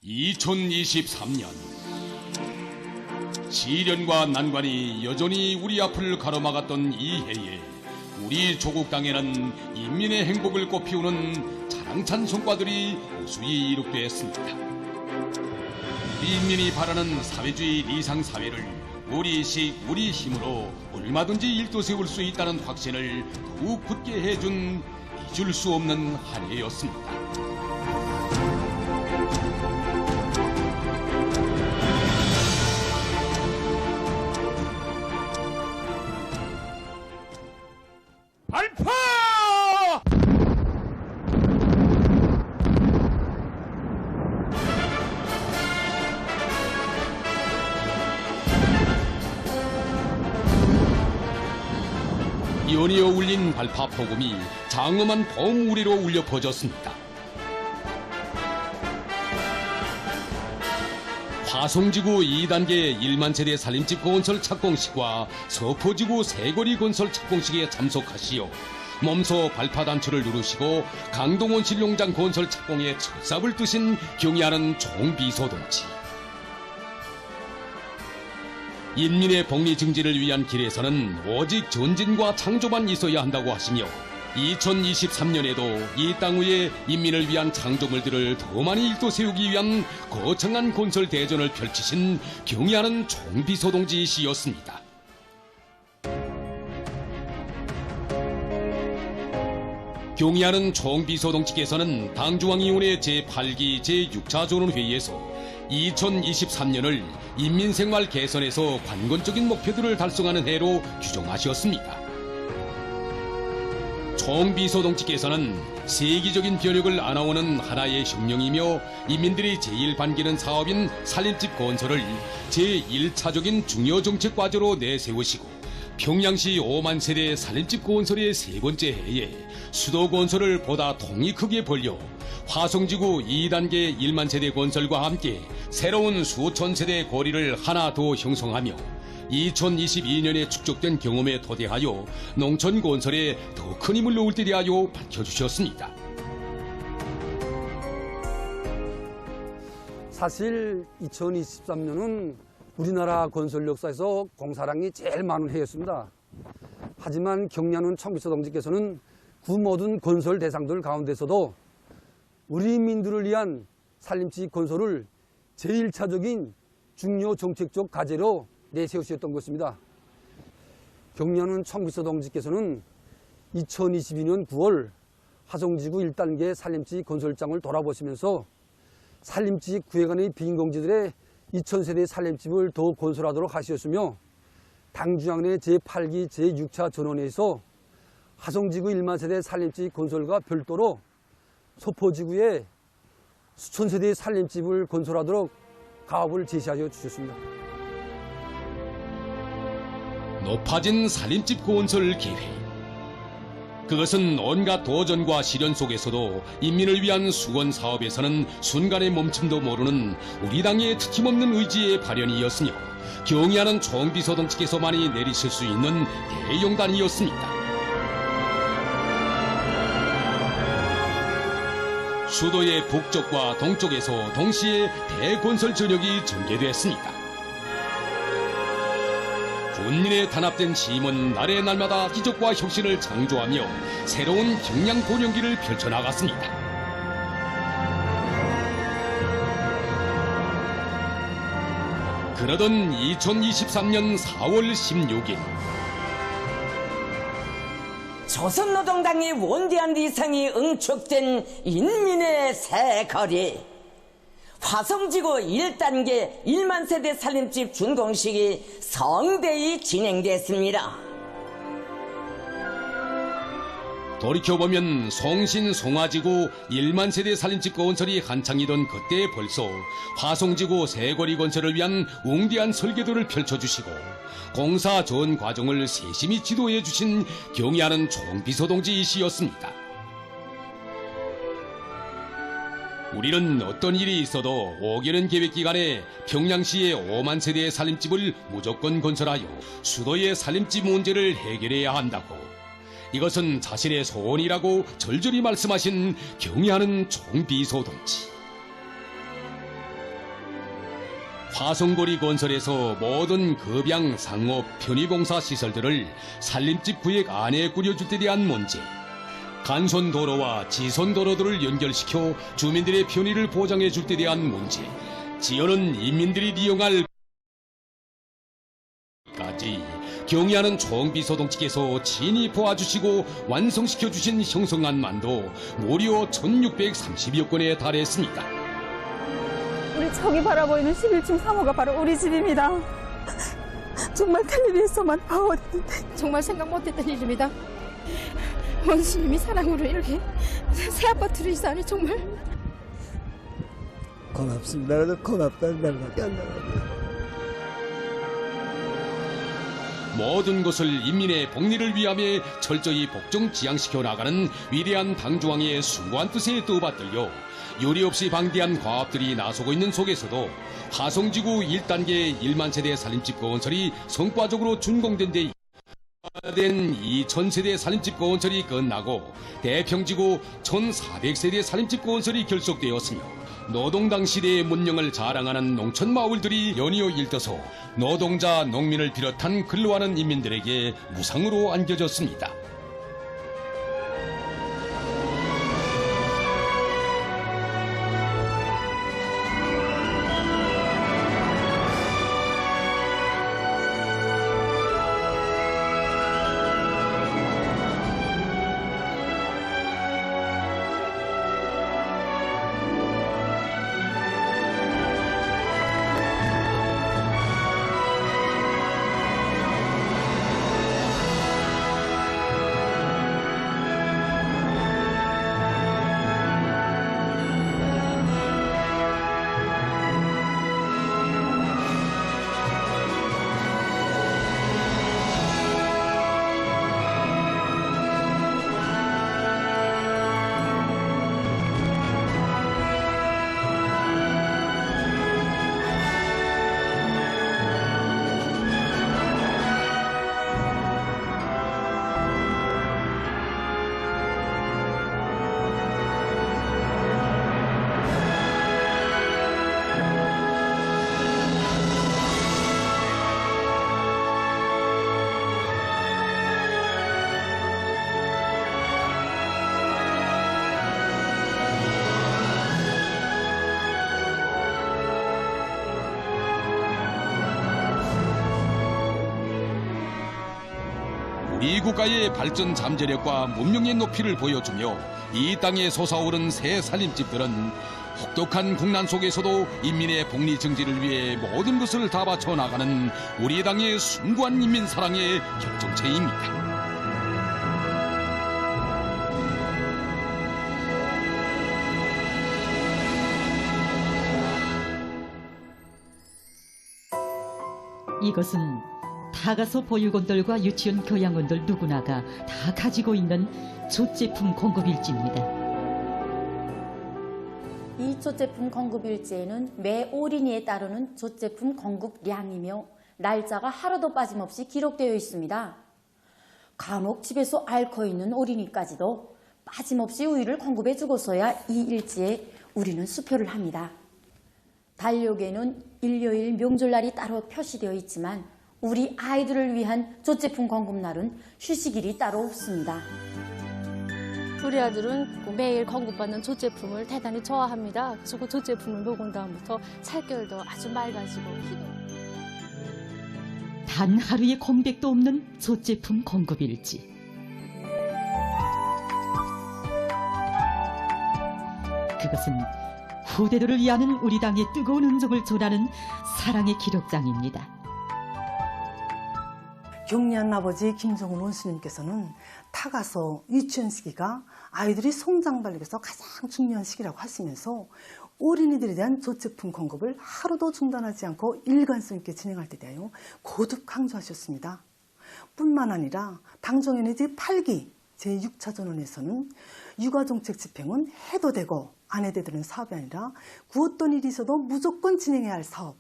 2023년 시련과 난관이 여전히 우리 앞을 가로막았던 이 해에 우리 조국 땅에는 인민의 행복을 꽃피우는 자랑찬 성과들이 우수히 이룩되었습니다. 우리 인민이 바라는 사회주의 리상 사회를 우리식 우리 힘으로 얼마든지 일도세울 수 있다는 확신을 더욱 굳게 해준 잊을 수 없는 한 해였습니다. 발파! 연이어 울린 발파 폭음이 장엄한 범우리로 울려 퍼졌습니다. 화성지구 2단계 1만 세대 살림집 건설 착공식과 서포지구 세거리 건설 착공식에 참석하시어 몸소 발파단추를 누르시고 강동원 신용장 건설 착공에 철삽을 뜨신 경의하는 총비서동지. 인민의 복리 증진을 위한 길에서는 오직 전진과 창조만 있어야 한다고 하시며 2023년에도 이 땅 위에 인민을 위한 창조물들을 더 많이 일도세우기 위한 거창한 건설 대전을 펼치신 경의하는 총비서동지이시였습니다. 경의하는 총비서동지께서는 당중앙위원회 제8기 제6차 전원회의에서 2023년을 인민생활 개선에서 관건적인 목표들을 달성하는 해로 규정하셨습니다. 총비서동지께서는 세기적인 변혁을 안아오는 하나의 혁명이며 인민들이 제일 반기는 사업인 살림집 건설을 제1차적인 중요 정책 과제로 내세우시고 평양시 5만 세대 살림집 건설의 세 번째 해에 수도 건설을 보다 통이 크게 벌려 화성지구 2단계 1만 세대 건설과 함께 새로운 수천 세대 거리를 하나 더 형성하며 2022년에 축적된 경험에 토대하여 농촌 건설에 더 큰 힘을 놓을 때 대하여 밝혀주셨습니다. 사실 2023년은 우리나라 건설 역사에서 공사량이 제일 많은 해였습니다. 하지만 경의하는 총비서동지께서는 그 모든 건설 대상들 가운데서도 우리 민들을 위한 살림집 건설을 제1차적인 중요 정책적 과제로 내세우셨던 것입니다. 경의하는 총비서동지께서는 2022년 9월 화성지구 1단계 살림집 건설장을 돌아보시면서 살림집 구획안의 빈공지들의 2000세대 살림집을 더 건설하도록 하셨으며 당중앙회 제8기 제6차 전원회에서 화성지구 1만 세대 살림집 건설과 별도로 소포지구에 수천 세대의 살림집을 건설하도록 가업을 제시하여 주셨습니다. 높아진 살림집 건설 계획. 그것은 온갖 도전과 시련 속에서도 인민을 위한 수건 사업에서는 순간의 멈춤도 모르는 우리 당의 특힘없는 의지의 발현이었으며 경의하는 총비서동지께서만이 내리실 수 있는 대용단이었습니다. 수도의 북쪽과 동쪽에서 동시에 대건설 전역이 전개됐습니다. 군민에 단합된 힘은 날의 날마다 기적과 혁신을 창조하며 새로운 경량 본연기를 펼쳐나갔습니다. 그러던 2023년 4월 16일 조선노동당의 원대한 리상이 응축된 인민의 새 거리 화성지구 1단계 1만 세대 살림집 준공식이 성대히 진행됐습니다. 돌이켜보면 송신 송화지구 1만 세대 살림집 건설이 한창이던 그때 벌써 화성지구 세거리 건설을 위한 웅대한 설계도를 펼쳐주시고 공사 전 과정을 세심히 지도해 주신 경의하는 총비서동지이시였습니다. 우리는 어떤 일이 있어도 5개년 계획기간에 평양시의 5만 세대의 살림집을 무조건 건설하여 수도의 살림집 문제를 해결해야 한다고, 이것은 자신의 소원이라고 절절히 말씀하신 경의하는 총비서동지. 화성고리 건설에서 모든 급양, 상업, 편의공사 시설들을 살림집 구역 안에 꾸려줄 때 대한 문제, 간선도로와 지선도로들을 연결시켜 주민들의 편의를 보장해 줄 때 대한 문제, 지어는 인민들이 이용할 까지 경의하는 총비서동측에서 친히 도와주시고 완성시켜 주신 형성안만도 무려 1630여 건에 달했습니다. 우리 저기 바라보이는 11층 3호가 바로 우리 집입니다. 정말 텔레비에서만 봐왔는데 정말 생각 못했던 일입니다. 원수님이 사랑으로 이렇게 새 아파트를 이사하니 정말 고맙습니다. 나도 고맙다는 말밖에 안 나갑니다. 모든 것을 인민의 복리를 위함에 철저히 복종지향시켜 나가는 위대한 당중앙의 숭고한 뜻에 떠받들려 요리 없이 방대한 과업들이 나서고 있는 속에서도 화성지구 1단계 1만 세대 살림집 건설이 성과적으로 준공된 데 된 2000세대 살림집 건설이 끝나고 대평지구 1400세대 살림집 건설이 결속되었으며 노동당 시대의 문명을 자랑하는 농촌 마을들이 연이어 일떠서 노동자, 농민을 비롯한 근로하는 인민들에게 무상으로 안겨졌습니다. 우리 국가의 발전 잠재력과 문명의 높이를 보여주며 이 땅에 솟아오른 새 살림집들은 혹독한 국난 속에서도 인민의 복리 증진을 위해 모든 것을 다 바쳐 나가는 우리 당의 숭고한 인민 사랑의 결정체입니다. 이것은 다가소 보육원들과 유치원 교양원들 누구나가 다 가지고 있는 조-제품 공급일지입니다. 이 조-제품 공급일지에는 매 어린이에 따르는 조-제품 공급량이며 날짜가 하루도 빠짐없이 기록되어 있습니다. 간혹 집에서 앓고 있는 어린이까지도 빠짐없이 우유를 공급해 주고서야 이 일지에 우리는 수표를 합니다. 달력에는 일요일 명절날이 따로 표시되어 있지만 우리 아이들을 위한 조-제품 공급날은 휴식일이 따로 없습니다. 우리 아들은 매일 공급받는 조-제품을 대단히 좋아합니다. 그래서 그 조-제품을 먹은 다음부터 살결도 아주 맑아지고 단 하루의 공백도 없는 조-제품 공급일지. 그것은 후대들을 위하는 우리 당의 뜨거운 흔적을 전하는 사랑의 기록장입니다. 경리한 아버지 김정은 원수님께서는 타가서 유치원 시기가 아이들이 성장 발육에서 가장 중요한 시기라고 하시면서 어린이들에 대한 조-제품 공급을 하루도 중단하지 않고 일관성 있게 진행할 때 대하여 거듭 강조하셨습니다. 뿐만 아니라 당정연의 제8기 제6차 전원에서는 육아정책 집행은 해도 되고 안 해도 되는 사업이 아니라 어떤 일이 있어도 무조건 진행해야 할 사업,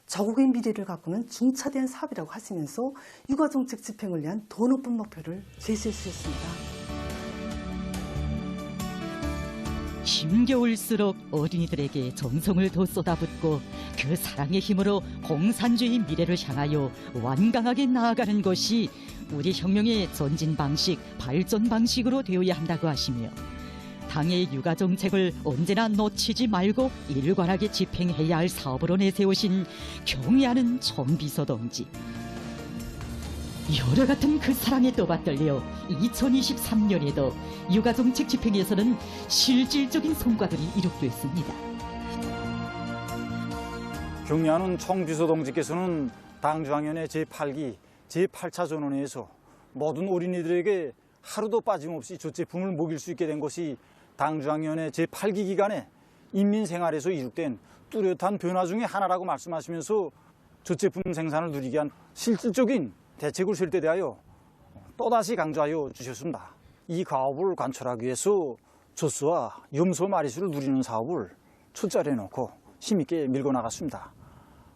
저국의 미래를 가꾸는 중차대한 사업이라고 하시면서 육아정책 집행을 위한 더 높은 목표를 제시해 주셨습니다. 힘겨울수록 어린이들에게 정성을 더 쏟아붓고 그 사랑의 힘으로 공산주의 미래를 향하여 완강하게 나아가는 것이 우리 혁명의 전진 방식, 발전 방식으로 되어야 한다고 하시며 당의 육아 정책을 언제나 놓치지 말고 일관하게 집행해야 할 사업으로 내세우신 경의하는 정비서동지. 여러 같은 그 사랑에 떠받들려 2023년에도 육아 정책 집행에서는 실질적인 성과들이 이룩됐습니다. 경의하는 정비서동지께서는 당중앙위원회 제8기 제8차 전원회에서 모든 어린이들에게 하루도 빠짐없이 젖제품을 먹일 수 있게 된 것이 당중앙위원회 제8기 기간에 인민생활에서 이룩된 뚜렷한 변화 중의 하나라고 말씀하시면서 젖제품 생산을 누리게 한 실질적인 대책을 설때 대하여 또다시 강조하여 주셨습니다. 이 가업을 관철하기 위해서 젖소와 염소 마리수를 누리는 사업을 첫자리에 놓고 힘있게 밀고 나갔습니다.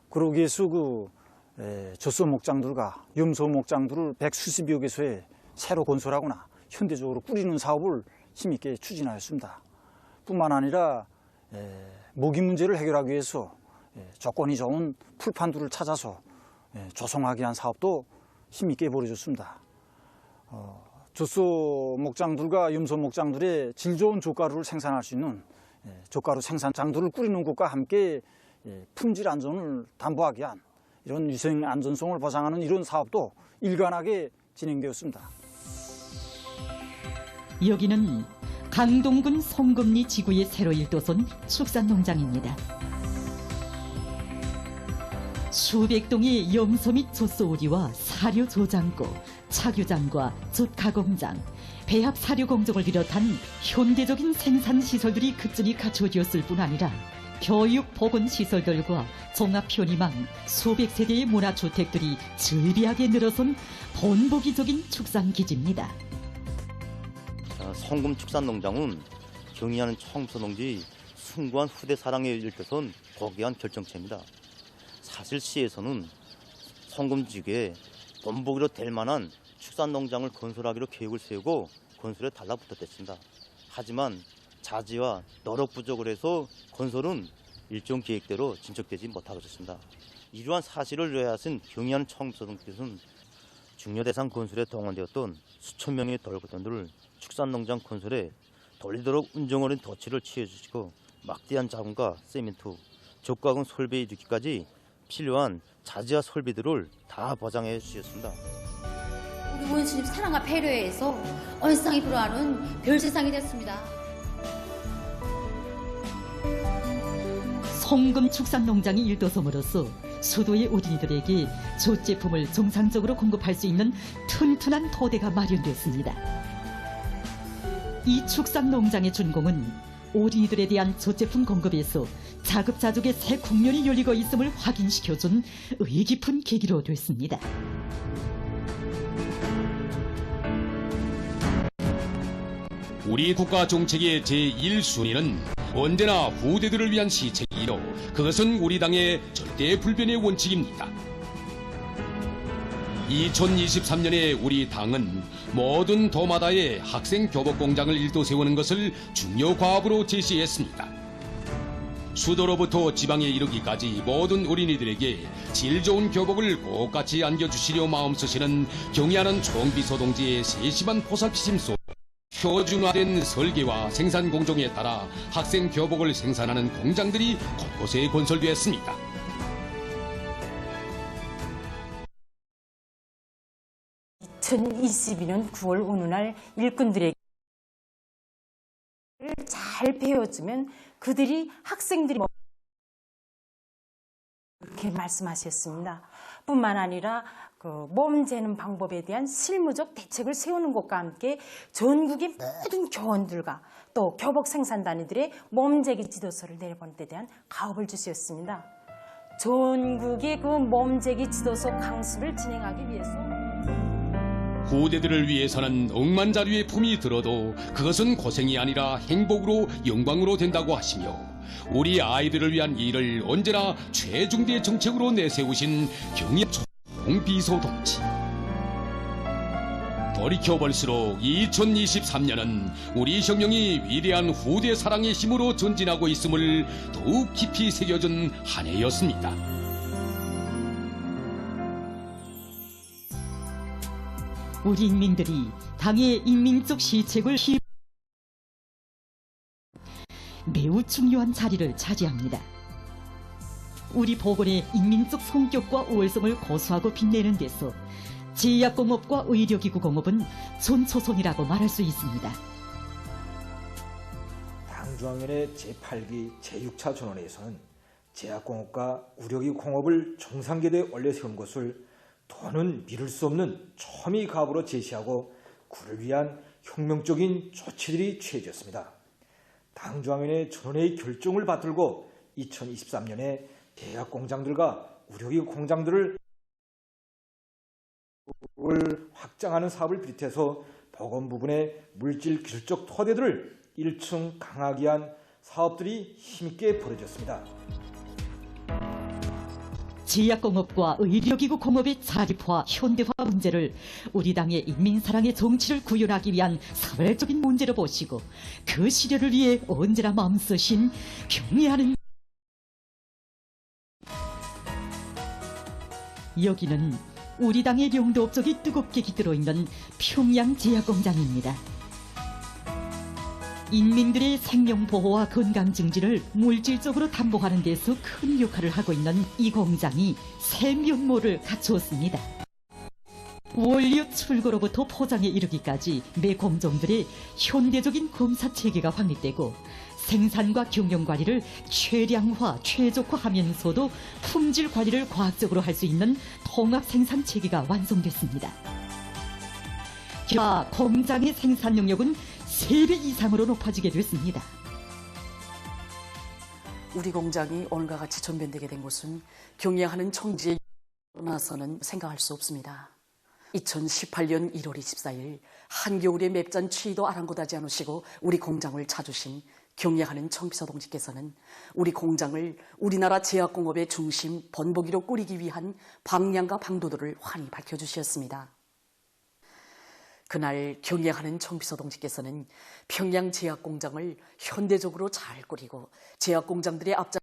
그러기 위해서 젖소 목장들과 염소 목장들을 170여 개소에 새로 건설하거나 현대적으로 꾸리는 사업을 힘있게 추진하였습니다. 뿐만 아니라 모기 문제를 해결하기 위해서 조건이 좋은 풀판들을 찾아서 조성하기 위한 사업도 힘있게 벌어졌습니다. 젖소 목장들과 염소 목장들의 질 좋은 젖가루를 생산할 수 있는 젖가루 생산장들을 꾸리는 곳과 함께 품질 안전을 담보하기 위한 이런 위생 안전성을 보장하는 이런 사업도 일관하게 진행되었습니다. 여기는 강동군 송금리 지구의 새로 일도선 축산농장입니다. 수백 동의 염소 및 젖소 우리와 사료 조장고, 착유장과 젖 가공장, 배합 사료 공정을 비롯한 현대적인 생산 시설들이 급전히 갖춰졌을 뿐 아니라 교육 보건 시설들과 종합 편의망, 수백 세대의 문화주택들이 즐비하게 늘어선 본보기적인 축산 기지입니다. 송금 축산농장은 경의하는 청소농지 숭고한 후대 사랑에 일켜선 고귀한 결정체입니다. 사실 시에서는 송금지구에 본보기로 될 만한 축산농장을 건설하기로 계획을 세우고 건설에 달라붙었습니다. 하지만 자지와 노력 부족을 해서 건설은 일정 계획대로 진척되지 못하고 있었습니다. 이러한 사실을 요하신 경의하는 청소년께서는 중요 대상 건설에 동원되었던 수천 명의 돌고단들을 축산농장 건설에 돌리도록 운정어린 도치를 취해주시고 막대한 자금과 세멘트, 젖가공 설비에 이르기까지 필요한 자재와 설비들을 다 보장해 주셨습니다. 우리 원수님 사랑과 배려에서 얼상이 불어하는 별세상이 됐습니다. 송금 축산농장이 일도섬으로써 수도의 어린이들에게 젖제품을 정상적으로 공급할 수 있는 튼튼한 토대가 마련됐습니다. 이 축산농장의 준공은 어린이들에 대한 젖제품 공급에서 자급자족의 새 국면이 열리고 있음을 확인시켜준 의깊은 계기로 됐습니다. 우리 국가 정책의 제1순위는 언제나 후대들을 위한 시책이로 그것은 우리 당의 절대 불변의 원칙입니다. 2023년에 우리 당은 모든 도마다에 학생 교복 공장을 일도 세우는 것을 중요 과업으로 제시했습니다. 수도로부터 지방에 이르기까지 모든 어린이들에게 질 좋은 교복을 꼭같이 안겨주시려 마음쓰시는 경의하는 총비서동지의 세심한 보살피심 속 표준화된 설계와 생산 공정에 따라 학생 교복을 생산하는 공장들이 곳곳에 건설되었습니다. 2022년 9월 어느 날 일꾼들에게 잘 배워주면 그들이 학생들이 이렇게 말씀하셨습니다. 뿐만 아니라 몸 재는 방법에 대한 실무적 대책을 세우는 것과 함께 전국의 모든 교원들과 또 교복 생산단위들의 몸재기 지도서를 내려보는 데 대한 가업을 주셨습니다. 전국의 그 몸재기 지도서 강수를 진행하기 위해서 후대들을 위해서는 억만자료의 품이 들어도 그것은 고생이 아니라 행복으로 영광으로 된다고 하시며 우리 아이들을 위한 일을 언제나 최중대 정책으로 내세우신 경의 총비서동지. 돌이켜볼수록 2023년은 우리 혁명이 위대한 후대 사랑의 힘으로 전진하고 있음을 더욱 깊이 새겨준 한 해였습니다. 우리 인민들이 당의 인민적 시책을 매우 중요한 자리를 차지합니다. 우리 보건의 인민적 성격과 우월성을 고수하고 빛내는 데서 제약공업과 의료기구공업은 전초선이라고 말할 수 있습니다. 당중앙위원회 제8기 제6차 전원회에서는 제약공업과 의료기구공업을 정상계대에 올려 세운 것을 더는 미룰 수 없는 초미 가업으로 제시하고 그를 위한 혁명적인 조치들이 취해졌습니다. 당중앙위원회 전원회의 결정을 받들고 2023년에 제약공장들과 의료기구 공장들을 확장하는 사업을 비롯해서 보건 부분의 물질 기술적 토대들을 1층 강하기 위한 사업들이 힘있게 벌어졌습니다. 제약공업과 의료기구 공업의 자립화, 현대화 문제를 우리 당의 인민사랑의 정치를 구현하기 위한 사회적인 문제로 보시고 그 실현을 위해 언제나 마음쓰신 경애하는 여기는 우리 당의 명도 업적이 뜨겁게 깃들어 있는 평양 제약공장입니다. 인민들의 생명 보호와 건강 증진을 물질적으로 담보하는 데서 큰 역할을 하고 있는 이 공장이 새 면모를 갖추었습니다. 원료 출고로부터 포장에 이르기까지 매 공정들의 현대적인 검사 체계가 확립되고 생산과 경영 관리를 최량화, 최적화하면서도 품질 관리를 과학적으로 할 수 있는 통합 생산 체계가 완성됐습니다. 게다가 공장의 생산 능력은 3배 이상으로 높아지게 됐습니다. 우리 공장이 오늘과 같이 전변되게 된 것은 경영하는 청지에 나서는 생각할 수 없습니다. 2018년 1월 24일 한겨울의 맵잔 추위도 아랑곳하지 않으시고 우리 공장을 찾으신 경례하는 청비서 동지께서는 우리 공장을 우리나라 제약공업의 중심 본보기로 꾸리기 위한 방향과 방도들을 환히 밝혀주셨습니다. 그날 경례하는 청비서 동지께서는 평양 제약공장을 현대적으로 잘 꾸리고 제약공장들의 앞장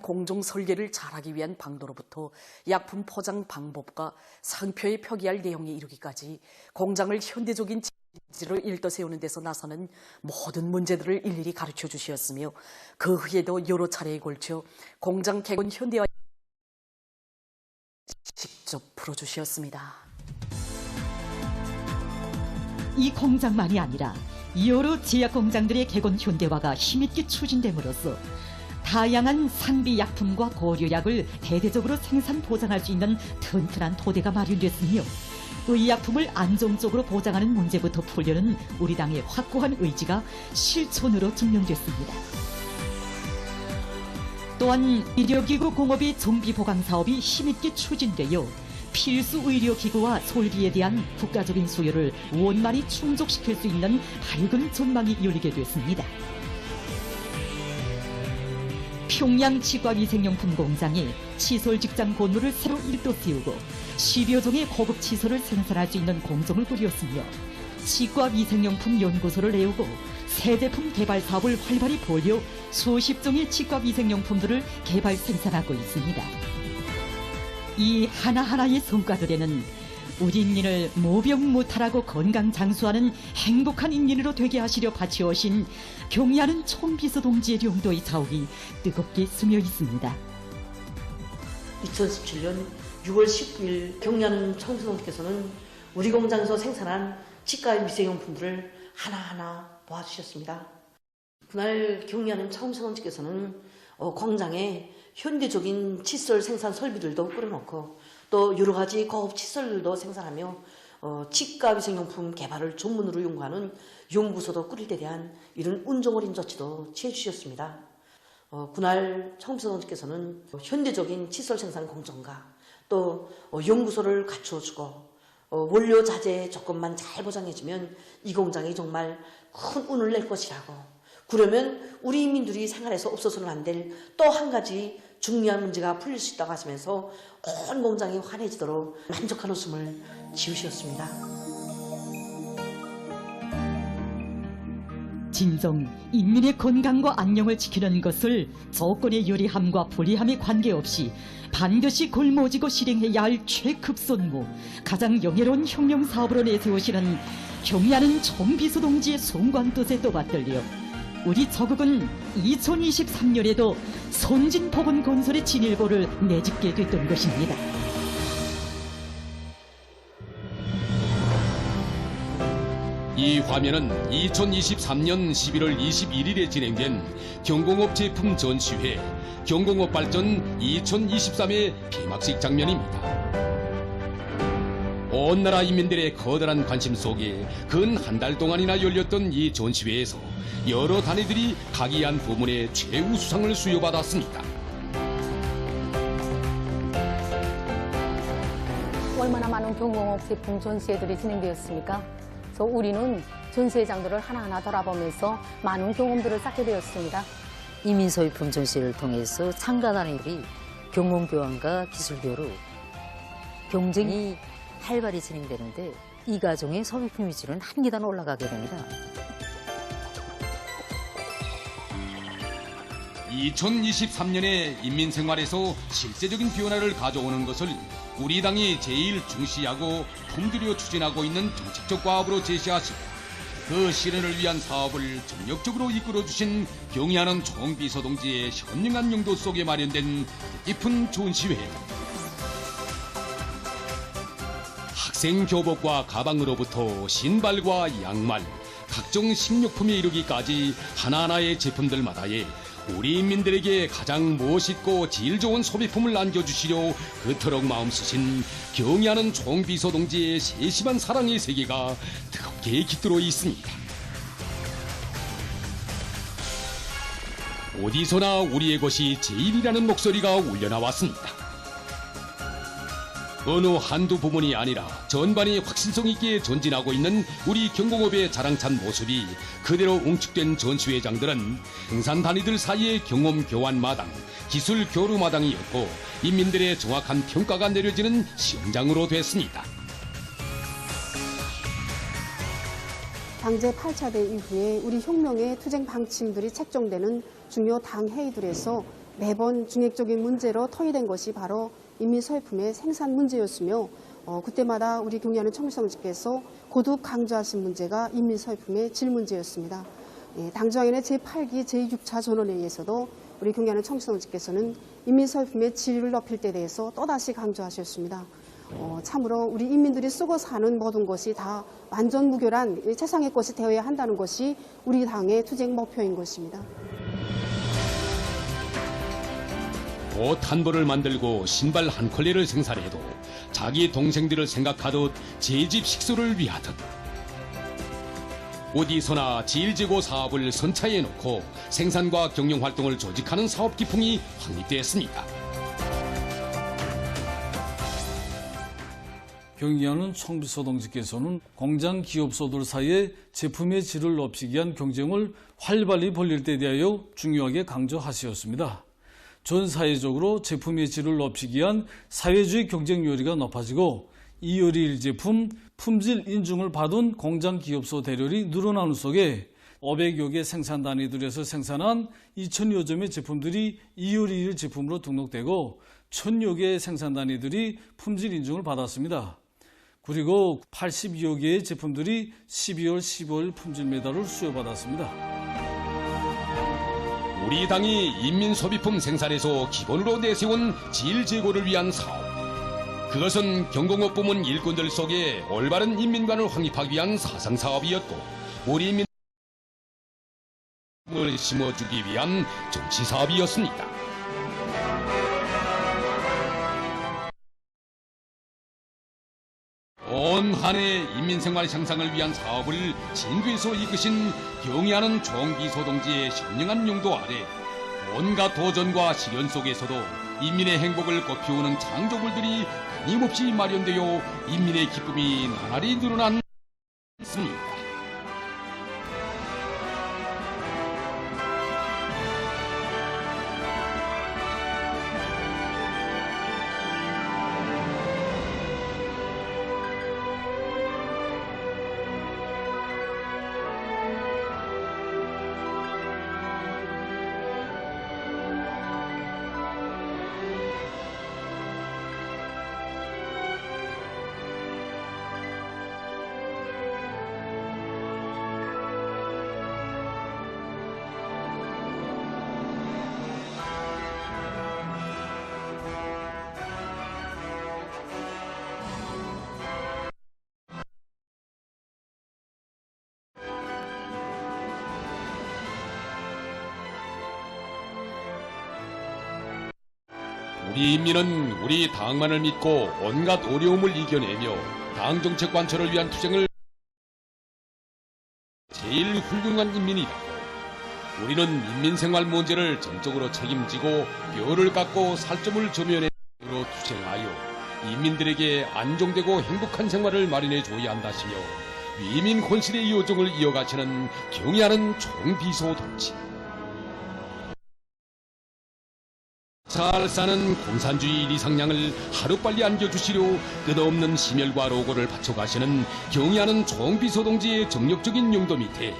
공정 설계를 잘하기 위한 방도로부터 약품 포장 방법과 상표에 표기할 내용에 이르기까지 공장을 현대적인 지로 일떠 세우는 데서 나서는 모든 문제들을 일일이 가르쳐 주셨으며 그 후에도 여러 차례에 걸쳐 공장 개건 현대화 직접 풀어주셨습니다. 이 공장만이 아니라 여러 제약공장들의 개건 현대화가 힘있게 추진됨으로써 다양한 상비 약품과 고려약을 대대적으로 생산 보장할 수 있는 튼튼한 토대가 마련됐으며 의약품을 안정적으로 보장하는 문제부터 풀려는 우리 당의 확고한 의지가 실천으로 증명됐습니다. 또한 의료기구 공업의 정비 보강 사업이 힘있게 추진되어 필수 의료기구와 설비에 대한 국가적인 수요를 원만히 충족시킬 수 있는 밝은 전망이 열리게 됐습니다. 평양 치과위생용품 공장에 시설 직장 건물을 새로 일도 세우고 10여 종의 고급 시설을 생산할 수 있는 공정을 꾸렸으며 치과위생용품 연구소를 내오고 새 제품 개발 사업을 활발히 벌여 수십 종의 치과위생용품들을 개발 생산하고 있습니다. 이 하나하나의 성과들에는 우리 인민을 모병무탈하고 건강 장수하는 행복한 인민으로 되게 하시려 바치오신 경의하는 총비서 동지의 용도의 자욱이 뜨겁게 스며 있습니다. 2017년 6월 19일 경의하는 총비서 동지께서는 우리 공장에서 생산한 치과 위생용품들을 하나하나 모아주셨습니다. 그날 경의하는 총비서 동지께서는 공장에 현대적인 칫솔 생산 설비들도 꾸려놓고 또 여러 가지 고급 칫솔들도 생산하며 치과 위생용품 개발을 전문으로 연구하는 연구소도 꾸릴 데 대한 이런 운정어린 조치도 취해주셨습니다. 그날 총비서 동지께서는 현대적인 칫솔 생산 공정과 또 연구소를 갖추어주고 원료 자재 조건만 잘 보장해주면 이 공장이 정말 큰 운을 낼 것이라고 그러면 우리 인민들이 생활에서 없어서는 안 될 또 한 가지 중요한 문제가 풀릴 수 있다고 하시면서 온 공장이 환해지도록 만족한 웃음을 지으셨습니다. 진정 인민의 건강과 안녕을 지키는 것을 조건의 유리함과 불리함에 관계없이 반드시 골머지고 실행해야 할 최급선무, 가장 영예로운 혁명 사업으로 내세우시는 경의하는 정비서 동지의 숭고한 뜻에 또 받들려 우리 저국은 2023년에도 선진보건 건설의 진일보를 내짓게 됐던 것입니다. 이 화면은 2023년 11월 21일에 진행된 경공업 제품 전시회 경공업 발전 2023의 폐막식 장면입니다. 온 나라 인민들의 커다란 관심 속에 근 한 달 동안이나 열렸던 이 전시회에서 여러 단위들이 각이한 부문의 최우수상을 수여받았습니다. 얼마나 많은 경공업 제품 전시회들이 진행되었습니까? 그래서 우리는 전시회장들을 하나하나 돌아보면서 많은 경험들을 쌓게 되었습니다. 이민소비품 전시회를 통해서 참가단위들이 경공교환과 기술교류, 경쟁이 활발히 진행되는데 이 과정의 소비품 위주는 한 계단 올라가게 됩니다. 2023년에 인민생활에서 실제적인 변화를 가져오는 것을 우리 당이 제일 중시하고 품들여 추진하고 있는 정책적 과업으로 제시하시고 그 실현을 위한 사업을 전력적으로 이끌어주신 경의하는 정비서 동지의 현명한 용도 속에 마련된 뜻깊은 전시회. 학생 교복과 가방으로부터 신발과 양말, 각종 식료품에 이르기까지 하나하나의 제품들마다에 우리 인민들에게 가장 멋있고 질 좋은 소비품을 안겨주시려 그토록 마음 쓰신 경의하는 총비서 동지의 세심한 사랑의 세계가 뜨겁게 깃들어 있습니다. 어디서나 우리의 것이 제일이라는 목소리가 울려나왔습니다. 어느 한두 부문이 아니라 전반이 확신성 있게 전진하고 있는 우리 경공업의 자랑찬 모습이 그대로 응축된 전시회장들은 생산 단위들 사이의 경험 교환 마당, 기술 교류 마당이었고 인민들의 정확한 평가가 내려지는 시험장으로 됐습니다. 당제 8차대 이후에 우리 혁명의 투쟁 방침들이 책정되는 중요 당 회의들에서 매번 중핵적인 문제로 토의된 것이 바로 인민소비품의 생산 문제였으며 그때마다 우리 경의하는 청비서동지께서 거듭 강조하신 문제가 인민소비품의 질 문제였습니다. 당정위원회 제8기 제6차 전원회의에서도 우리 경의하는 청비서동지께서는 인민소비품의 질을 높일 때 대해서 또다시 강조하셨습니다. 참으로 우리 인민들이 쓰고 사는 모든 것이 다 완전 무결한 최상의 것이 되어야 한다는 것이 우리 당의 투쟁 목표인 것입니다. 옷 한 벌을 만들고 신발 한 컬레를 생산해도 자기 동생들을 생각하듯 제 집 식소를 위하듯 어디서나 질제고 사업을 선차에 놓고 생산과 경영활동을 조직하는 사업 기풍이 확립되었습니다. 경의하는 총비서 동지께서는 공장 기업소들 사이에 제품의 질을 높이기 위한 경쟁을 활발히 벌릴 때 대하여 중요하게 강조하셨습니다. 전 사회적으로 제품의 질을 높이기 위한 사회주의 경쟁 요리가 높아지고 이효리 제품 품질 인증을 받은 공장 기업소 대열이 늘어나는 속에 500여 개 생산 단위들에서 생산한 2,000여 점의 제품들이 이효리 제품으로 등록되고 1,000여 개의 생산 단위들이 품질 인증을 받았습니다. 그리고 82여 개의 제품들이 12월 15일 품질 메달을 수여받았습니다. 우리 당이 인민소비품 생산에서 기본으로 내세운 질 제고를 위한 사업. 그것은 경공업 부문 일꾼들 속에 올바른 인민관을 확립하기 위한 사상사업이었고 우리 인민을 심어주기 위한 정치사업이었습니다. 온 한 해 인민생활 향상을 위한 사업을 진주에서 이끄신 경의하는 총비서 동지의 현명한 용도 아래 온갖 도전과 시련 속에서도 인민의 행복을 꽃피우는 창조물들이 끊임없이 마련되어 인민의 기쁨이 나날이 늘어났습니다. 우리 인민은 우리 당만을 믿고 온갖 어려움을 이겨내며 당 정책 관철을 위한 투쟁을 제일 훌륭한 인민이라고. 우리는 인민생활 문제를 전적으로 책임지고 뼈를 깎고 살점을 조면으로 투쟁하여 인민들에게 안정되고 행복한 생활을 마련해 줘야 한다시며 위민 혼신의 요정을 이어가시는 경애하는 총비서 동지. 잘 사는 공산주의 리상량을 하루빨리 안겨주시려 끝없는 심혈과 노고를 바쳐가시는 경애하는 총비서 동지의 정력적인 용도 밑에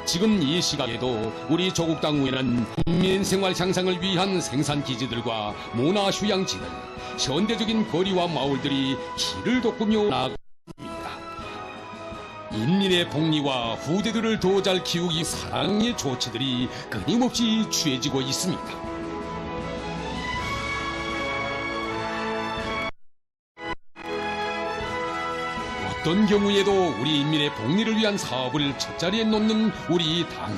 지금 이 시각에도 우리 조국 당후에는 국민생활 향상을 위한 생산기지들과 문화휴양지들, 현대적인 거리와 마을들이 길을 돋구며 나아가고 있습니다. 인민의 복리와 후대들을 더 잘 키우기 사랑의 조치들이 끊임없이 취해지고 있습니다. 어떤 경우에도 우리 인민의 복리를 위한 사업을 첫자리에 놓는 우리 당,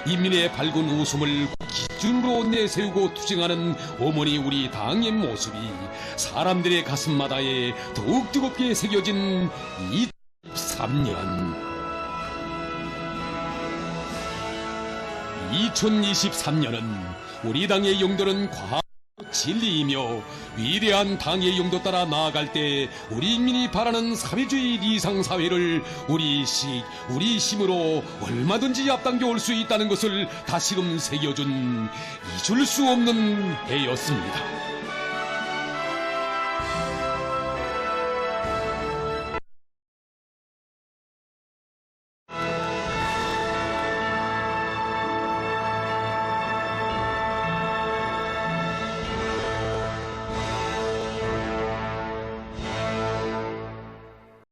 인민의 밝은 웃음을 기준으로 내세우고 투쟁하는 어머니 우리 당의 모습이 사람들의 가슴마다에 더욱 뜨겁게 새겨진 2023년. 2023년은 우리 당의 용도는 과학 진리이며 위대한 당의 용도 따라 나아갈 때 우리 인민이 바라는 사회주의 리상사회를 우리 힘으로 얼마든지 앞당겨 올 수 있다는 것을 다시금 새겨준 잊을 수 없는 해였습니다.